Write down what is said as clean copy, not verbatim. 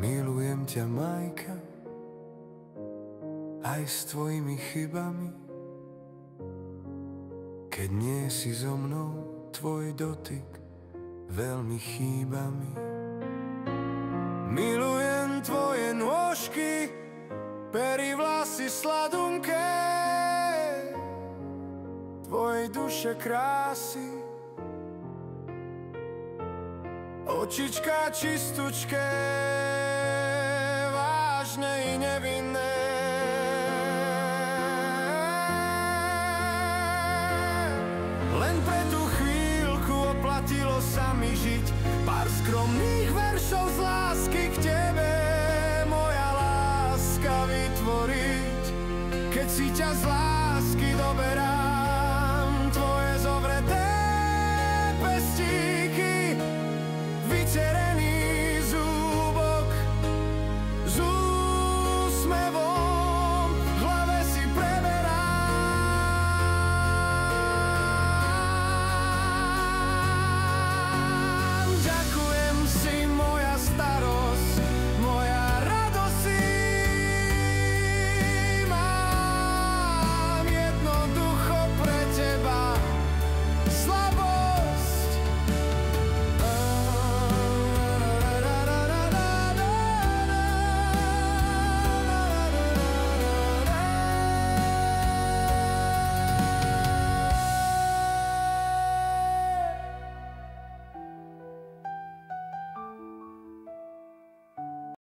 Milujem ťa, Majka, aj s tvojimi chybami. Keď nie si so mnou, tvoj dotyk veľmi chýba mi. Milujem tvoje nôžky, pery, vlasy sladunké, tvojej duše krásy, očička čistučké, vážne i nevinné. Len pre tú chvíľku oplatilo sa mi žiť, pár skromných veršov z lásky k tebe, moja láska vytvoriť. Keď si ťa z lásky doberá,